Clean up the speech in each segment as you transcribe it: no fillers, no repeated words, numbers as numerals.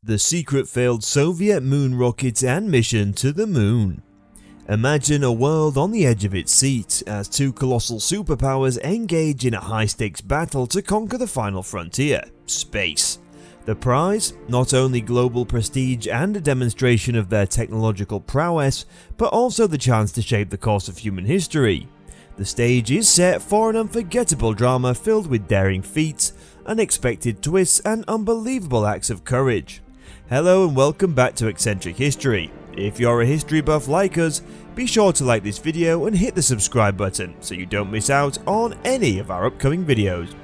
The secret failed Soviet moon rocket and mission to the moon. Imagine a world on the edge of its seat as two colossal superpowers engage in a high-stakes battle to conquer the final frontier, space. The prize? Not only global prestige and a demonstration of their technological prowess, but also the chance to shape the course of human history. The stage is set for an unforgettable drama filled with daring feats, unexpected twists and unbelievable acts of courage. Hello and welcome back to Eccentric History. If you're a history buff like us, be sure to like this video and hit the subscribe button so you don't miss out on any of our upcoming videos.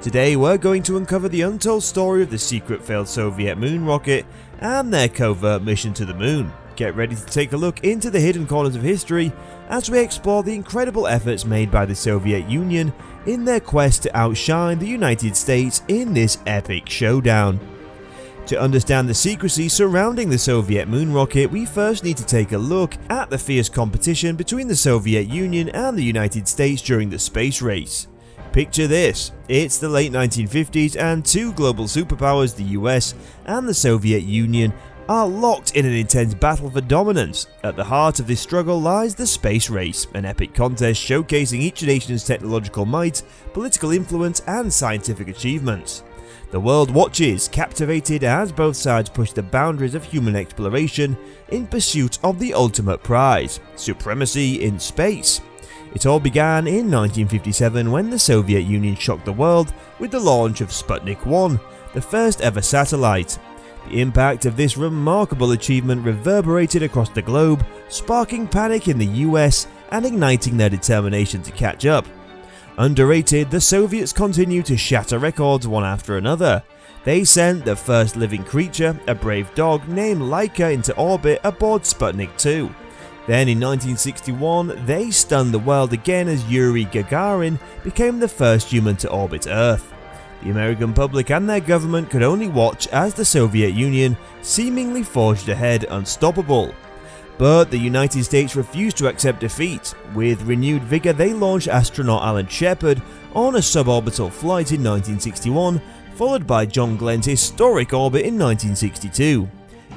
Today we're going to uncover the untold story of the secret failed Soviet moon rocket and their covert mission to the moon. Get ready to take a look into the hidden corners of history as we explore the incredible efforts made by the Soviet Union in their quest to outshine the United States in this epic showdown. To understand the secrecy surrounding the Soviet moon rocket, we first need to take a look at the fierce competition between the Soviet Union and the United States during the space race. Picture this, it's the late 1950s and two global superpowers, the US and the Soviet Union, are locked in an intense battle for dominance. At the heart of this struggle lies the space race, an epic contest showcasing each nation's technological might, political influence and scientific achievements. The world watches, captivated as both sides push the boundaries of human exploration in pursuit of the ultimate prize, supremacy in space. It all began in 1957 when the Soviet Union shocked the world with the launch of Sputnik 1, the first ever satellite. The impact of this remarkable achievement reverberated across the globe, sparking panic in the US and igniting their determination to catch up. Underrated, the Soviets continued to shatter records one after another. They sent the first living creature, a brave dog named Laika, into orbit aboard Sputnik 2. Then in 1961, they stunned the world again as Yuri Gagarin became the first human to orbit Earth. The American public and their government could only watch as the Soviet Union seemingly forged ahead unstoppable. But the United States refused to accept defeat. With renewed vigor, they launched astronaut Alan Shepard on a suborbital flight in 1961, followed by John Glenn's historic orbit in 1962.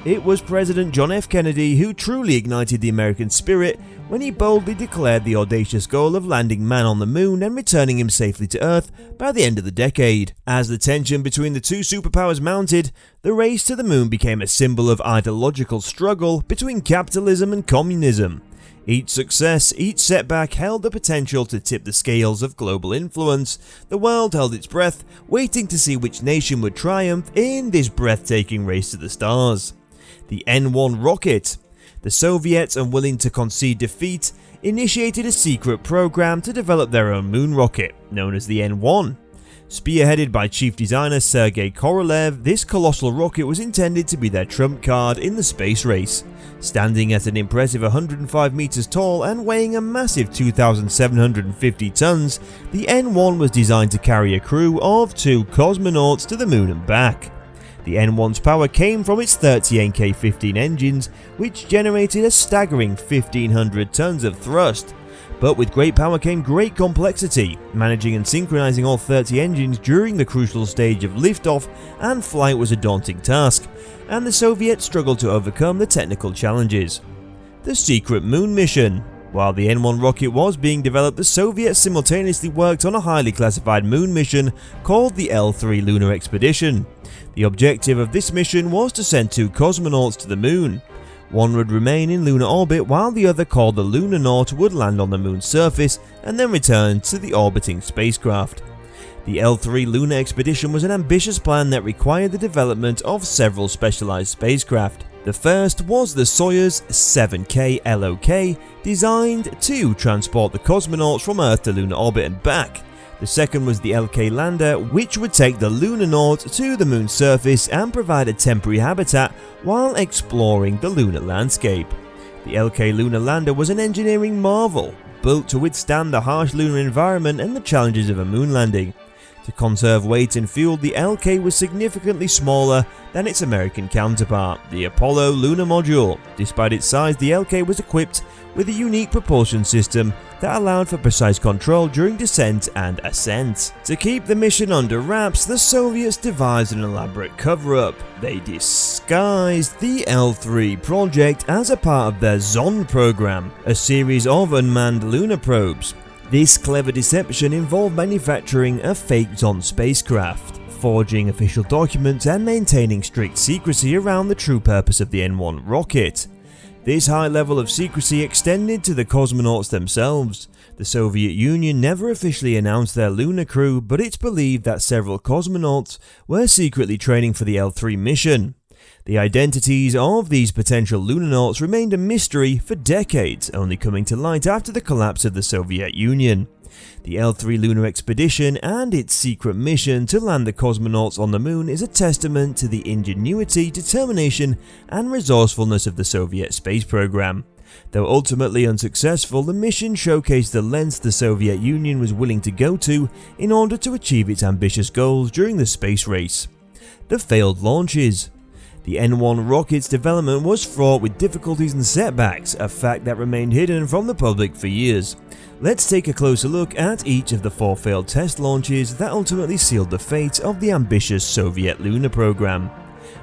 It was President John F. Kennedy who truly ignited the American spirit when he boldly declared the audacious goal of landing man on the moon and returning him safely to Earth by the end of the decade. As the tension between the two superpowers mounted, the race to the moon became a symbol of ideological struggle between capitalism and communism. Each success, each setback held the potential to tip the scales of global influence. The world held its breath, waiting to see which nation would triumph in this breathtaking race to the stars. The N-1 rocket. The Soviets, unwilling to concede defeat, initiated a secret program to develop their own moon rocket, known as the N-1. Spearheaded by chief designer Sergei Korolev, this colossal rocket was intended to be their trump card in the space race. Standing at an impressive 105 meters tall and weighing a massive 2,750 tons, the N-1 was designed to carry a crew of 2 cosmonauts to the moon and back. The N-1's power came from its 30 NK-15 engines, which generated a staggering 1,500 tons of thrust. But with great power came great complexity. Managing and synchronizing all 30 engines during the crucial stage of liftoff and flight was a daunting task, and the Soviets struggled to overcome the technical challenges. The secret moon mission. While the N-1 rocket was being developed, the Soviets simultaneously worked on a highly classified moon mission called the L3 lunar expedition. The objective of this mission was to send 2 cosmonauts to the moon. One would remain in lunar orbit while the other, called the Lunanaut, would land on the moon's surface and then return to the orbiting spacecraft. The L3 lunar expedition was an ambitious plan that required the development of several specialized spacecraft. The first was the Soyuz 7K LOK, designed to transport the cosmonauts from Earth to lunar orbit and back. The second was the LK lander, which would take the Lunanaut to the moon's surface and provide a temporary habitat while exploring the lunar landscape. The LK lunar lander was an engineering marvel, built to withstand the harsh lunar environment and the challenges of a moon landing. To conserve weight and fuel, the LK was significantly smaller than its American counterpart, the Apollo lunar module. Despite its size, the LK was equipped with a unique propulsion system that allowed for precise control during descent and ascent. To keep the mission under wraps, the Soviets devised an elaborate cover-up. They disguised the L3 project as a part of their Zond program, a series of unmanned lunar probes. This clever deception involved manufacturing a fake Zond spacecraft, forging official documents and maintaining strict secrecy around the true purpose of the N1 rocket. This high level of secrecy extended to the cosmonauts themselves. The Soviet Union never officially announced their lunar crew, but it's believed that several cosmonauts were secretly training for the L3 mission. The identities of these potential lunanauts remained a mystery for decades, only coming to light after the collapse of the Soviet Union. The L3 lunar expedition and its secret mission to land the cosmonauts on the moon is a testament to the ingenuity, determination, and resourcefulness of the Soviet space program. Though ultimately unsuccessful, the mission showcased the lengths the Soviet Union was willing to go to in order to achieve its ambitious goals during the space race. The failed launches. The N1 rocket's development was fraught with difficulties and setbacks, a fact that remained hidden from the public for years. Let's take a closer look at each of the 4 failed test launches that ultimately sealed the fate of the ambitious Soviet lunar program.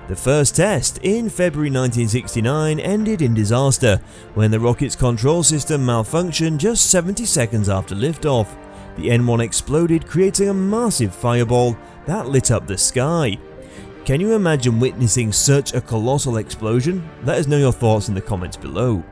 The first test, in February 1969, ended in disaster when the rocket's control system malfunctioned just 70 seconds after liftoff. The N1 exploded, creating a massive fireball that lit up the sky. Can you imagine witnessing such a colossal explosion? Let us know your thoughts in the comments below.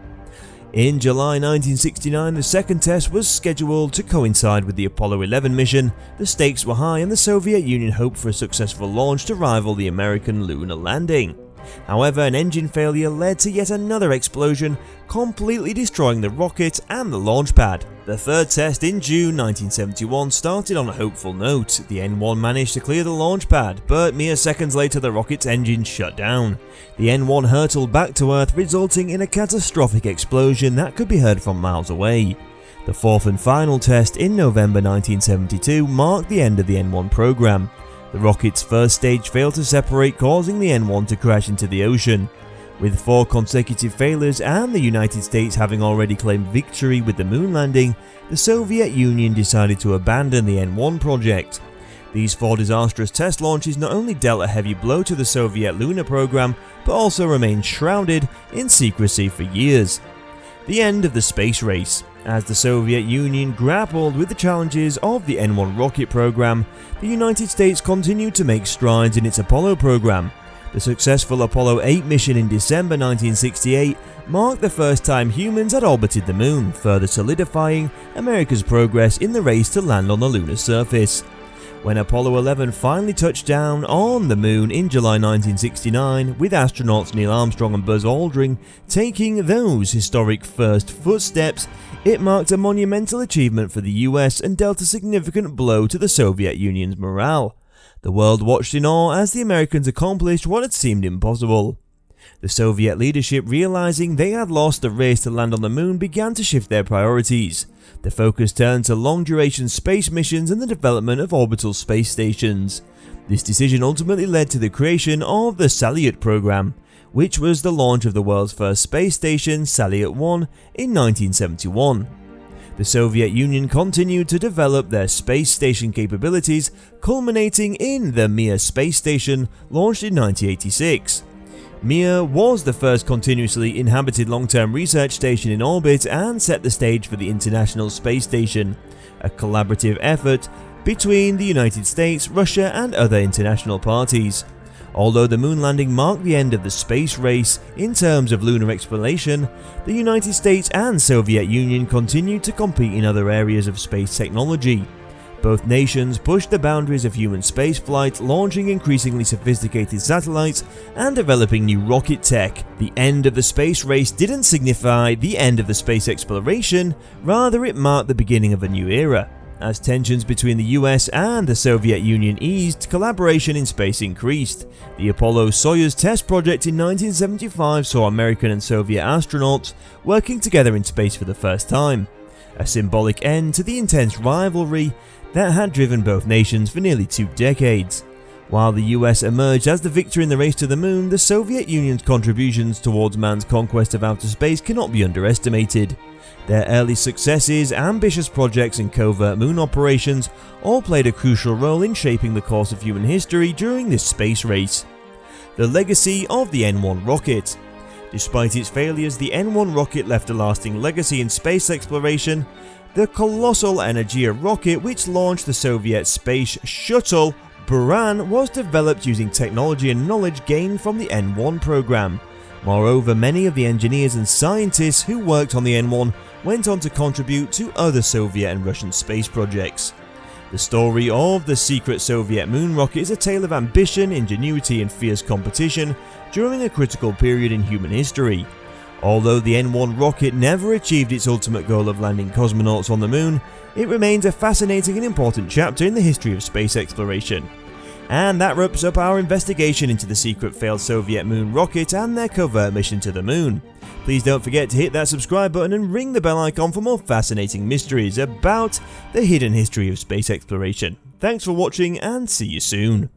In July 1969, the second test was scheduled to coincide with the Apollo 11 mission. The stakes were high and the Soviet Union hoped for a successful launch to rival the American lunar landing. However, an engine failure led to yet another explosion, completely destroying the rocket and the launch pad. The third test in June 1971 started on a hopeful note. The N1 managed to clear the launch pad, but mere seconds later the rocket's engine shut down. The N1 hurtled back to Earth, resulting in a catastrophic explosion that could be heard from miles away. The fourth and final test in November 1972 marked the end of the N1 program. The rocket's first stage failed to separate, causing the N1 to crash into the ocean. With 4 consecutive failures and the United States having already claimed victory with the moon landing, the Soviet Union decided to abandon the N1 project. These 4 disastrous test launches not only dealt a heavy blow to the Soviet lunar program, but also remained shrouded in secrecy for years. The end of the space race. As the Soviet Union grappled with the challenges of the N1 rocket program, the United States continued to make strides in its Apollo program. The successful Apollo 8 mission in December 1968 marked the first time humans had orbited the moon, further solidifying America's progress in the race to land on the lunar surface. When Apollo 11 finally touched down on the moon in July 1969, with astronauts Neil Armstrong and Buzz Aldrin taking those historic first footsteps, it marked a monumental achievement for the US and dealt a significant blow to the Soviet Union's morale. The world watched in awe as the Americans accomplished what had seemed impossible. The Soviet leadership, realizing they had lost the race to land on the moon, began to shift their priorities. The focus turned to long-duration space missions and the development of orbital space stations. This decision ultimately led to the creation of the Salyut program, which was the launch of the world's first space station, Salyut-1, in 1971. The Soviet Union continued to develop their space station capabilities, culminating in the Mir space station, launched in 1986. Mir was the first continuously inhabited long-term research station in orbit and set the stage for the International Space Station, a collaborative effort between the United States, Russia, and other international parties. Although the moon landing marked the end of the space race in terms of lunar exploration, the United States and Soviet Union continued to compete in other areas of space technology. Both nations pushed the boundaries of human spaceflight, launching increasingly sophisticated satellites and developing new rocket tech. The end of the space race didn't signify the end of the space exploration, rather it marked the beginning of a new era. As tensions between the US and the Soviet Union eased, collaboration in space increased. The Apollo-Soyuz test project in 1975 saw American and Soviet astronauts working together in space for the first time, a symbolic end to the intense rivalry that had driven both nations for nearly 2 decades. While the US emerged as the victor in the race to the moon, the Soviet Union's contributions towards man's conquest of outer space cannot be underestimated. Their early successes, ambitious projects and covert moon operations all played a crucial role in shaping the course of human history during this space race. The legacy of the N-1 rocket. Despite its failures, the N-1 rocket left a lasting legacy in space exploration. The colossal Energia rocket, which launched the Soviet space shuttle Buran, was developed using technology and knowledge gained from the N-1 program. Moreover, many of the engineers and scientists who worked on the N-1 went on to contribute to other Soviet and Russian space projects. The story of the secret Soviet moon rocket is a tale of ambition, ingenuity and fierce competition during a critical period in human history. Although the N-1 rocket never achieved its ultimate goal of landing cosmonauts on the moon, it remains a fascinating and important chapter in the history of space exploration. And that wraps up our investigation into the secret failed Soviet moon rocket and their covert mission to the moon. Please don't forget to hit that subscribe button and ring the bell icon for more fascinating mysteries about the hidden history of space exploration. Thanks for watching and see you soon.